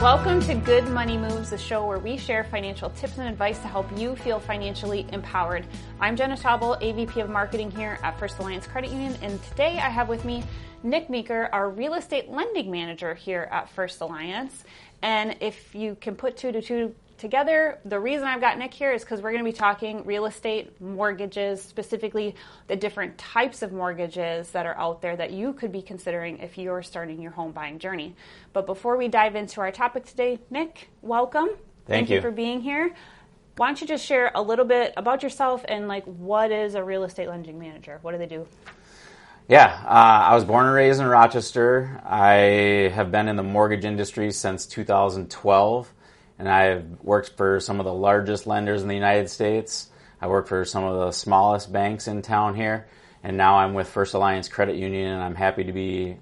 Welcome to Good Money Moves, the show where we share financial tips and advice to help you feel financially empowered. I'm Jenna Taubel, AVP of Marketing here at First Alliance Credit Union, and today I have with me Nick Meeker, our real estate lending manager here at First Alliance. And if you can put two to two together, the reason I've got Nick here is because we're going to be talking real estate mortgages, specifically the different types of mortgages that are out there that you could be considering if you're starting your home buying journey. But before we dive into our topic today, Nick, welcome. Thank you for being here. Why don't you just share a little bit about yourself and what is a real estate lending manager? What do they do? Yeah, I was born and raised in Rochester. I have been in the mortgage industry since 2012. And I've worked for some of the largest lenders in the United States. I worked for some of the smallest banks in town here. And now I'm with First Alliance Credit Union, and I'm happy to be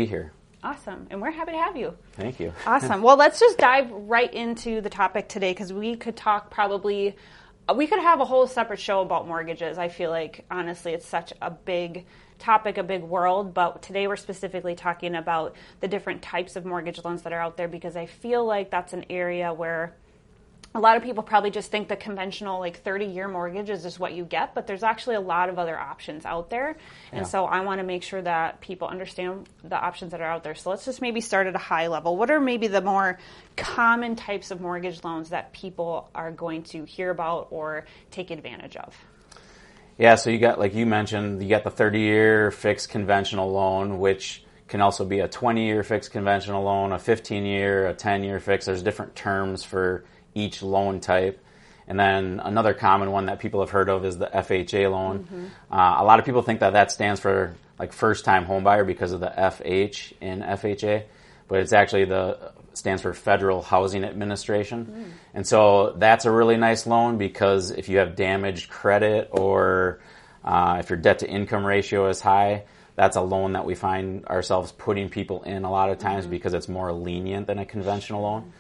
here. Awesome. And we're happy to have you. Thank you. Awesome. Well, let's just dive right into the topic today, because we could have a whole separate show about mortgages. I feel like, honestly, it's such a big topic, a big world, but today we're specifically talking about the different types of mortgage loans that are out there, because I feel like that's an area where a lot of people probably just think the conventional 30-year mortgage is just what you get, but there's actually a lot of other options out there. Yeah. And so I want to make sure that people understand the options that are out there. So let's just maybe start at a high level. What are maybe the more common types of mortgage loans that people are going to hear about or take advantage of? Yeah, so you got, like you mentioned, you got the 30-year fixed conventional loan, which can also be a 20-year fixed conventional loan, a 15-year, a 10-year fixed. There's different terms for each loan type. And then another common one that people have heard of is the FHA loan. Mm-hmm. A lot of people think that stands for first-time home buyer because of the FH in FHA, but it's actually stands for Federal Housing Administration. Mm. And so that's a really nice loan, because if you have damaged credit or if your debt-to-income ratio is high, that's a loan that we find ourselves putting people in a lot of times, because it's more lenient than a conventional loan.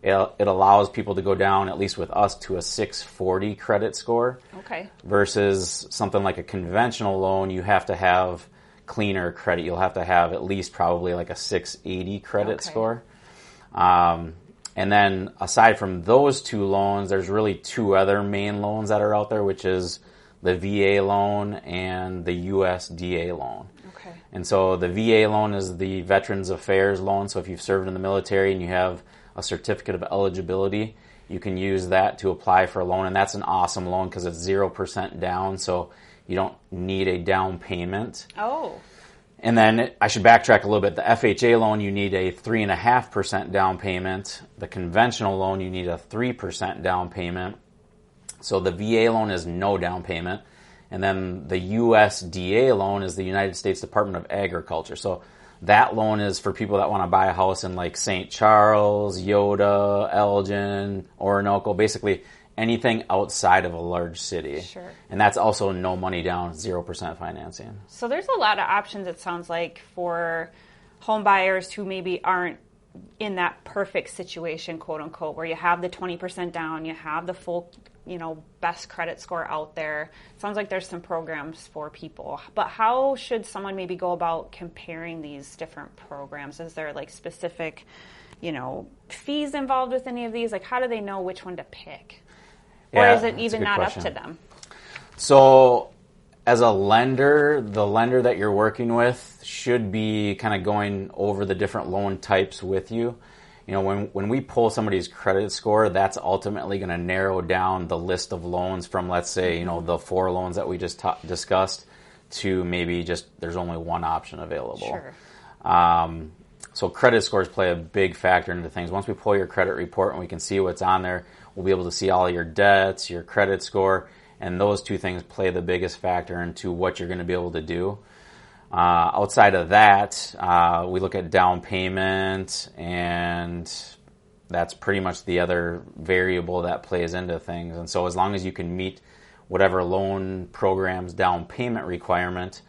It allows people to go down, at least with us, to a 640 credit score. Okay. Versus something like a conventional loan, you have to have cleaner credit. You'll have to have at least probably a 680 credit score. And then aside from those two loans, there's really two other main loans that are out there, which is the VA loan and the USDA loan. Okay. And so the VA loan is the Veterans Affairs loan. So if you've served in the military and you have a certificate of eligibility, you can use that to apply for a loan. And that's an awesome loan because it's 0% down, so you don't need a down payment. Oh. And then I should backtrack a little bit. The FHA loan, you need a 3.5% down payment. The conventional loan, you need a 3% down payment. So the VA loan is no down payment. And then the USDA loan is the United States Department of Agriculture. So that loan is for people that want to buy a house in St. Charles, Yoda, Elgin, Orinoco, basically anything outside of a large city. Sure. And that's also no money down, 0% financing. So there's a lot of options, it sounds like, for home buyers who maybe aren't in that perfect situation, quote unquote, where you have the 20% down, you have the full, best credit score out there. It sounds like there's some programs for people. But how should someone maybe go about comparing these different programs? Is there specific, fees involved with any of these? How do they know which one to pick? Or is it even not up to them? So as a lender, the lender that you're working with should be kind of going over the different loan types with you. When we pull somebody's credit score, that's ultimately going to narrow down the list of loans from, let's say, the 4 loans that we just discussed to maybe just there's only one option available. Sure. So credit scores play a big factor into things. Once we pull your credit report and we can see what's on there, we'll be able to see all your debts, your credit score, and those two things play the biggest factor into what you're going to be able to do. Outside of that, we look at down payment, and that's pretty much the other variable that plays into things. And so as long as you can meet whatever loan program's down payment requirement,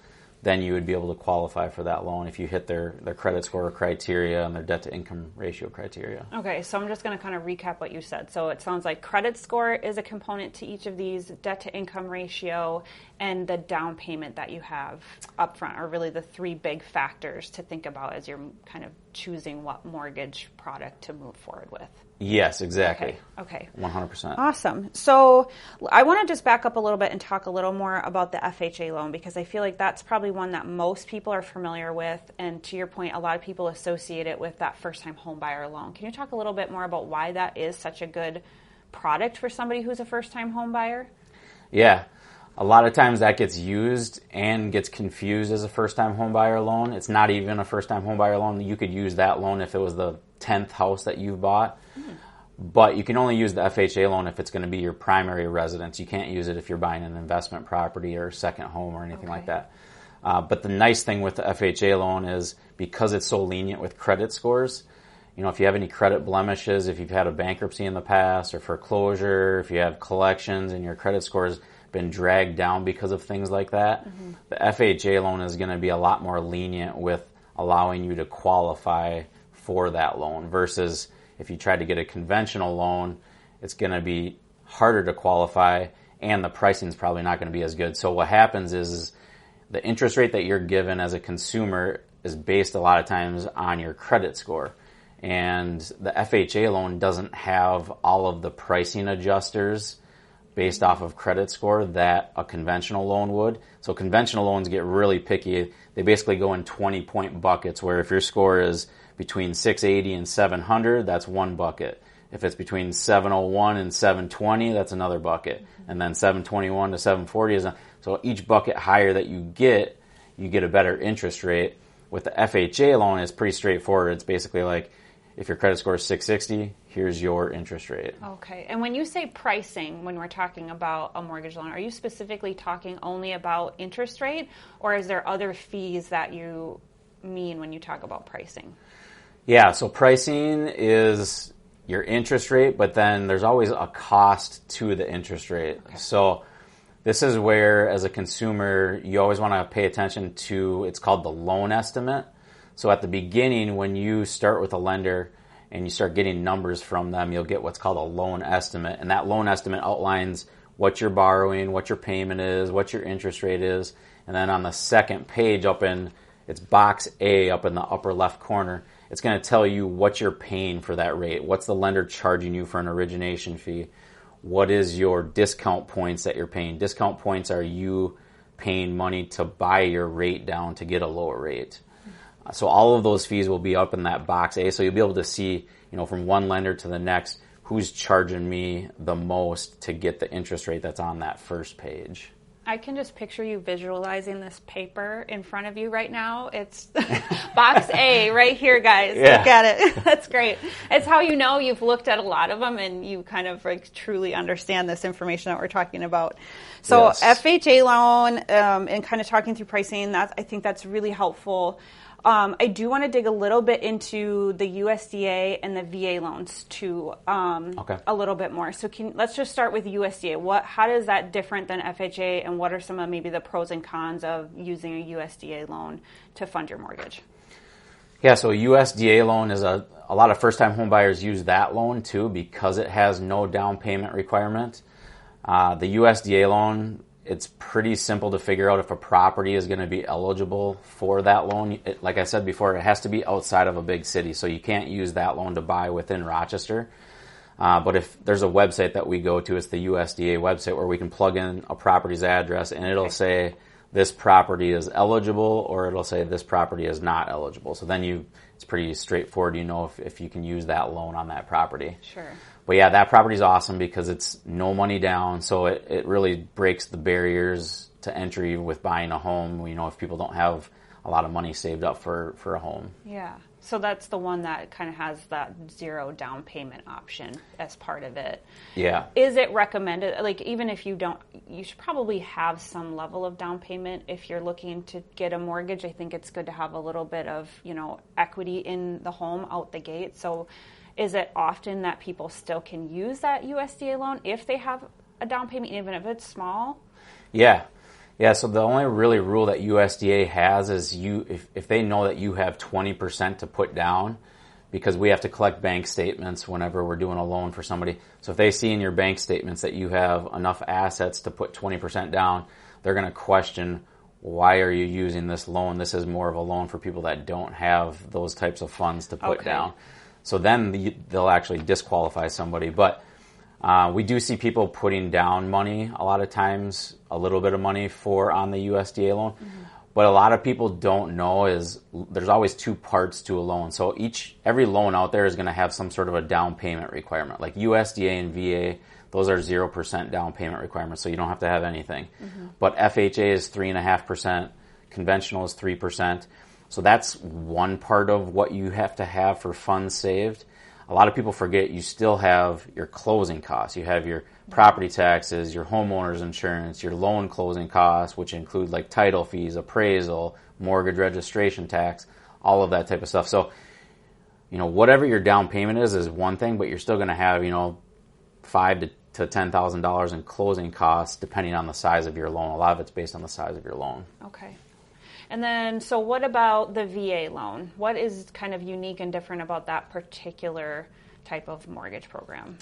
then you would be able to qualify for that loan if you hit their credit score criteria and their debt-to-income ratio criteria. Okay, so I'm just going to kind of recap what you said. So it sounds like credit score is a component to each of these, debt-to-income ratio, and the down payment that you have upfront are really the three big factors to think about as you're kind of choosing what mortgage product to move forward with. Yes, exactly. Okay. 100%. Awesome. So I want to just back up a little bit and talk a little more about the FHA loan, because I feel like that's probably one that most people are familiar with. And to your point, a lot of people associate it with that first-time home buyer loan. Can you talk a little bit more about why that is such a good product for somebody who's a first-time home buyer? Yeah. A lot of times that gets used and gets confused as a first-time home buyer loan. It's not even a first-time home buyer loan. You could use that loan if it was the 10th house that you bought. But you can only use the FHA loan if it's going to be your primary residence. You can't use it if you're buying an investment property or a second home or anything like that. But the nice thing with the FHA loan is because it's so lenient with credit scores, if you have any credit blemishes, if you've had a bankruptcy in the past or foreclosure, if you have collections and your credit score's been dragged down because of things like that, the FHA loan is going to be a lot more lenient with allowing you to qualify for that loan versus if you try to get a conventional loan, it's going to be harder to qualify and the pricing is probably not going to be as good. So what happens is the interest rate that you're given as a consumer is based a lot of times on your credit score. And the FHA loan doesn't have all of the pricing adjusters based off of credit score that a conventional loan would. So conventional loans get really picky. They basically go in 20-point buckets where if your score is between 680 and 700, that's one bucket. If it's between 701 and 720, that's another bucket. And then 721 to 740 is so each bucket higher that you get a better interest rate. With the FHA loan, it's pretty straightforward. It's basically like if your credit score is 660, here's your interest rate. Okay. And when you say pricing, when we're talking about a mortgage loan, are you specifically talking only about interest rate, or is there other fees that you mean when you talk about pricing? Yeah, so pricing is your interest rate, but then there's always a cost to the interest rate. Okay. So this is where, as a consumer, you always want to pay attention to, it's called the loan estimate. So at the beginning, when you start with a lender and you start getting numbers from them, you'll get what's called a loan estimate. And that loan estimate outlines what you're borrowing, what your payment is, what your interest rate is. And then on the second page it's box A up in the upper left corner, it's going to tell you what you're paying for that rate. What's the lender charging you for an origination fee? What is your discount points that you're paying? Discount points are you paying money to buy your rate down to get a lower rate. So all of those fees will be up in that box A. So you'll be able to see, from one lender to the next, who's charging me the most to get the interest rate that's on that first page. I can just picture you visualizing this paper in front of you right now. It's box A right here, guys. Yeah. Look at it. That's great. It's how you know you've looked at a lot of them and you kind of truly understand this information that we're talking about. So yes. FHA loan and kind of talking through pricing, I think that's really helpful. I do want to dig a little bit into the USDA and the VA loans too, a little bit more. So let's just start with USDA. How is that different than FHA, and what are some of maybe the pros and cons of using a USDA loan to fund your mortgage? Yeah, so USDA loan is a lot of first-time home buyers use that loan too because it has no down payment requirement. The USDA loan, it's pretty simple to figure out if a property is going to be eligible for that loan. Like I said before, it has to be outside of a big city, so you can't use that loan to buy within Rochester. But if there's a website that we go to, it's the USDA website where we can plug in a property's address and it'll say this property is eligible or it'll say this property is not eligible. So then it's pretty straightforward. If you can use that loan on that property. Sure. But yeah, that property's awesome because it's no money down, so it really breaks the barriers to entry with buying a home, if people don't have a lot of money saved up for a home. Yeah. So that's the one that kind of has that zero down payment option as part of it. Yeah. Is it recommended, even if you don't, you should probably have some level of down payment if you're looking to get a mortgage. I think it's good to have a little bit of, equity in the home out the gate. So is it often that people still can use that USDA loan if they have a down payment, even if it's small? Yeah. Yeah, so the only really rule that USDA has is if they know that you have 20% to put down, because we have to collect bank statements whenever we're doing a loan for somebody. So if they see in your bank statements that you have enough assets to put 20% down, they're going to question, why are you using this loan? This is more of a loan for people that don't have those types of funds to put down. So then they'll actually disqualify somebody. But we do see people putting down money a lot of times, a little bit of money on the USDA loan. Mm-hmm. What a lot of people don't know is there's always two parts to a loan. So every loan out there is going to have some sort of a down payment requirement. Like USDA and VA, those are 0% down payment requirements, so you don't have to have anything. Mm-hmm. But FHA is 3.5%, conventional is 3%. So that's one part of what you have to have for funds saved. A lot of people forget you still have your closing costs. You have your property taxes, your homeowner's insurance, your loan closing costs, which include like title fees, appraisal, mortgage registration tax, all of that type of stuff. So, whatever your down payment is one thing, but you're still going to have, $5,000 to $10,000 in closing costs depending on the size of your loan. A lot of it's based on the size of your loan. Okay. And then, so what about the VA loan? What is kind of unique and different about that particular type of mortgage program?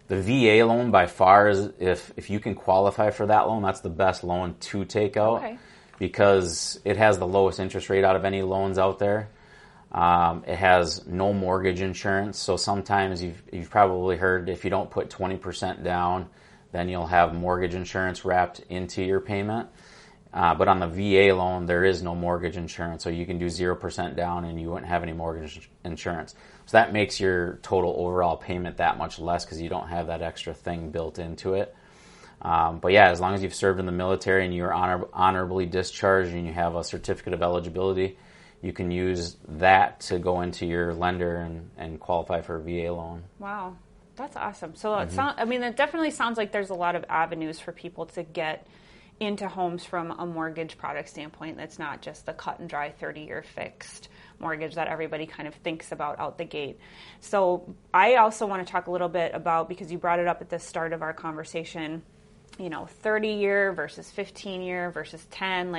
The VA loan by far is, if you can qualify for that loan, that's the best loan to take out. Okay. Because it has the lowest interest rate out of any loans out there. It has no mortgage insurance, so sometimes you've probably heard if you don't put 20% down, then you'll have mortgage insurance wrapped into your payment. But on the VA loan, there is no mortgage insurance, so you can do 0% down and you wouldn't have any mortgage insurance. So that makes your total overall payment that much less because you don't have that extra thing built into it. But yeah, as long as you've served in the military and you're honorably discharged and you have a certificate of eligibility, you can use that to go into your lender and qualify for a VA loan. Wow, that's awesome. So it definitely sounds like there's a lot of avenues for people to get into homes from a mortgage product standpoint. That's not just the cut and dry 30-year fixed mortgage that everybody kind of thinks about out the gate. So I also want to talk a little bit about, because you brought it up at the start of our conversation, 30-year versus 15-year versus 10.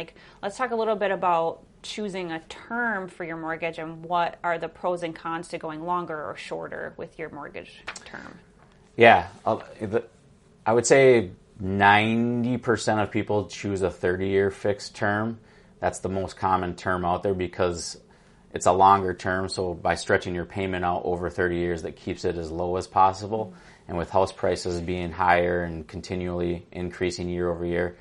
Let's talk a little bit about choosing a term for your mortgage and what are the pros and cons to going longer or shorter with your mortgage term. Yeah, I would say 90% of people choose a 30-year fixed term. That's the most common term out there because it's a longer term, so by stretching your payment out over 30 years, that keeps it as low as possible. And with house prices being higher and continually increasing year over year,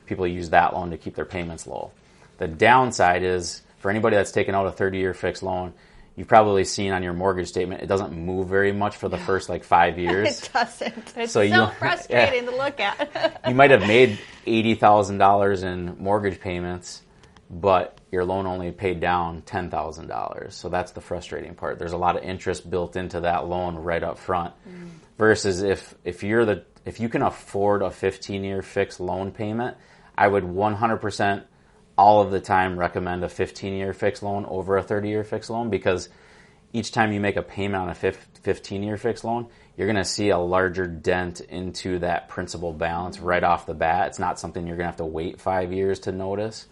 people use that loan to keep their payments low. The downside is, for anybody that's taken out a 30-year fixed loan, you've probably seen on your mortgage statement, it doesn't move very much for the first 5 years. It doesn't. It's so frustrating to look at. You might have made $80,000 in mortgage payments, but your loan only paid down $10,000. So that's the frustrating part. There's a lot of interest built into that loan right up front. Versus if you can afford a 15-year fixed loan payment, I would 100% all of the time recommend a 15-year fixed loan over a 30-year fixed loan, because each time you make a payment on a 15-year fixed loan, you're going to see a larger dent into that principal balance right off the bat. It's not something you're going to have to wait 5 years to notice.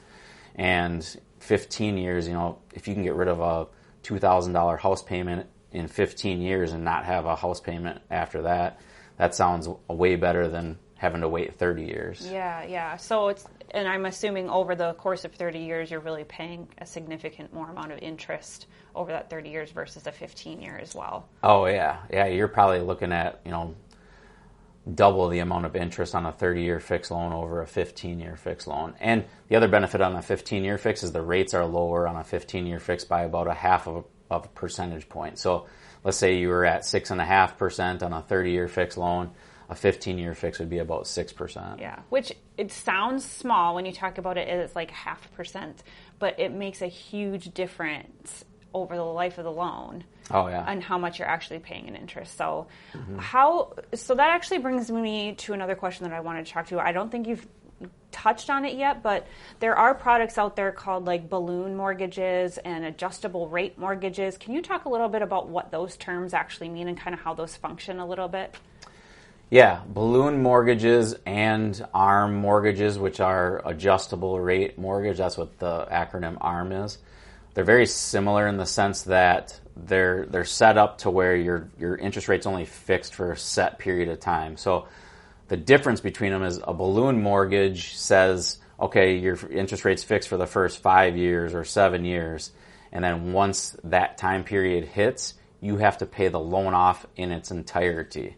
And 15 years, if you can get rid of a $2,000 house payment in 15 years and not have a house payment after that, that sounds way better than having to wait 30 years. Yeah. So and I'm assuming over the course of 30 years, you're really paying a significant more amount of interest over that 30 years versus a 15-year as well. Oh, yeah. Yeah, you're probably looking at, double the amount of interest on a 30-year fixed loan over a 15-year fixed loan. And the other benefit on a 15-year fix is the rates are lower on a 15-year fix by about a half of a percentage point. So let's say you were at 6.5% on a 30-year fixed loan. A 15-year fix would be about 6%. Yeah, which it sounds small when you talk about it as 0.5%, but it makes a huge difference over the life of the loan. Oh, yeah. And how much you're actually paying in interest. So so that actually brings me to another question that I wanted to talk to you. I don't think you've touched on it yet, but there are products out there called balloon mortgages and adjustable rate mortgages. Can you talk a little bit about what those terms actually mean and kind of how those function a little bit? Yeah, balloon mortgages and ARM mortgages, which are adjustable rate mortgage, that's what the acronym ARM is. They're very similar in the sense that they're set up to where your interest rate's only fixed for a set period of time. So the difference between them is a balloon mortgage says, okay, your interest rate's fixed for the first 5 years or 7 years, and then once that time period hits, you have to pay the loan off in its entirety.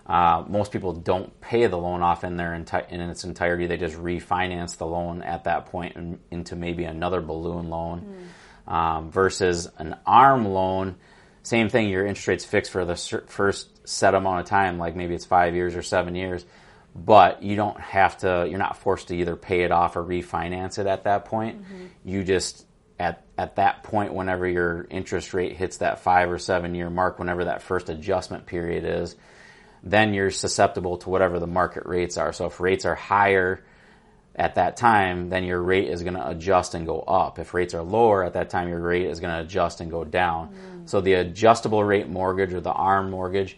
Most people don't pay the loan off in its entirety. They just refinance the loan at that point into maybe another balloon loan. Versus an ARM loan, same thing, your interest rate's fixed for the first set amount of time, like maybe it's 5 years or 7 years, but you're not forced to either pay it off or refinance it at that point. You just, at that point, whenever your interest rate hits that 5 or 7 year mark, whenever that first adjustment period is, then you're susceptible to whatever the market rates are. So if rates are higher at that time, then your rate is going to adjust and go up. If rates are lower at that time, your rate is going to adjust and go down. So the adjustable rate mortgage or the ARM mortgage,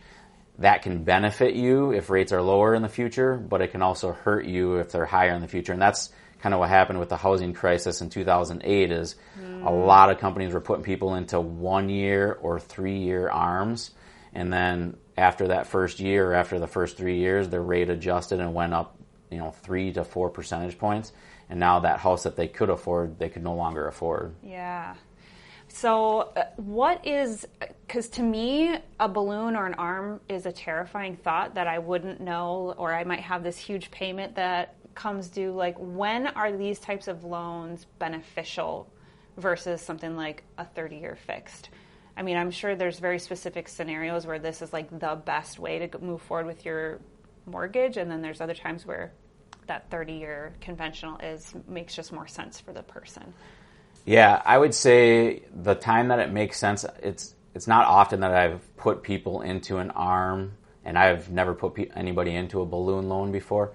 that can benefit you if rates are lower in the future, but it can also hurt you if they're higher in the future. And that's kind of what happened with the housing crisis in 2008 is a lot of companies were putting people into 1 year or 3 year ARMs, and then after that first year or after the first 3 years, their rate adjusted and went up 3 to 4 percentage points. And now that house that they could afford, they could no longer afford. Yeah. So because to me, a balloon or an ARM is a terrifying thought that I wouldn't know, or I might have this huge payment that comes due. Like, when are these types of loans beneficial versus something like a 30-year fixed? I mean, I'm sure there's very specific scenarios where this is like the best way to move forward with your mortgage, and then there's other times where that 30-year conventional makes just more sense for the person. Yeah, I would say the time that it makes sense, it's not often that I've put people into an ARM, and I've never put anybody into a balloon loan before,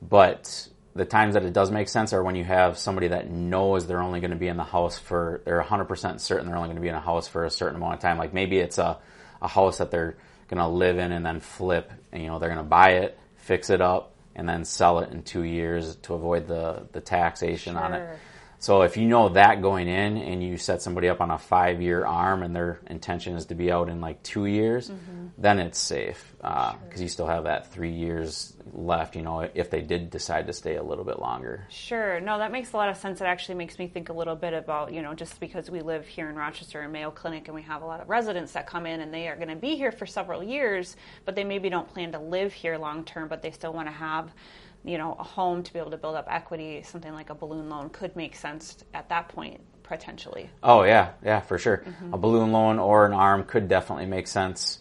but the times that it does make sense are when you have somebody that knows they're only going to be in the house they're 100% certain they're only going to be in a house for a certain amount of time. Like maybe it's a house that they're going to live in and then flip, and they're going to buy it, fix it up, and then sell it in 2 years to avoid the taxation on it. So if you know that going in and you set somebody up on a 5-year ARM and their intention is to be out in like 2 years, then it's safe because you still have that 3 years left, if they did decide to stay a little bit longer. Sure. No, that makes a lot of sense. It actually makes me think a little bit about, just because we live here in Rochester and Mayo Clinic and we have a lot of residents that come in and they are going to be here for several years, but they maybe don't plan to live here long term, but they still want to have a home to be able to build up equity. Something like a balloon loan could make sense at that point, potentially. Oh, yeah, for sure. A balloon loan or an ARM could definitely make sense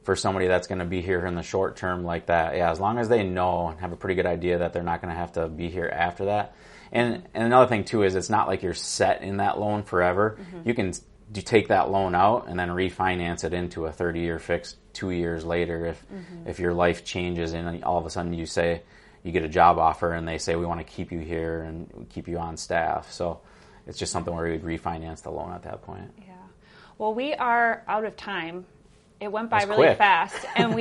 for somebody that's going to be here in the short term like that. Yeah, as long as they know and have a pretty good idea that they're not going to have to be here after that. And another thing, too, is it's not like you're set in that loan forever. You can take that loan out and then refinance it into a 30-year fixed 2 years later if your life changes and all of a sudden you get a job offer and they say, we want to keep you here and keep you on staff. So it's just something where we would refinance the loan at that point. Yeah. Well, we are out of time. It went by really fast. And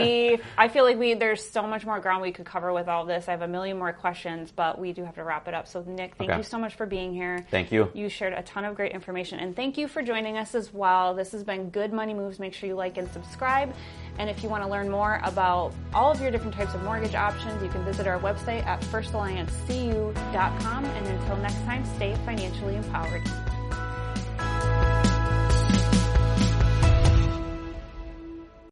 I feel like there's so much more ground we could cover with all this. I have a million more questions, but we do have to wrap it up. So Nick, thank you so much for being here. Thank you. You shared a ton of great information. And thank you for joining us as well. This has been Good Money Moves. Make sure you like and subscribe. And if you want to learn more about all of your different types of mortgage options, you can visit our website at firstalliancecu.com. And until next time, stay financially empowered.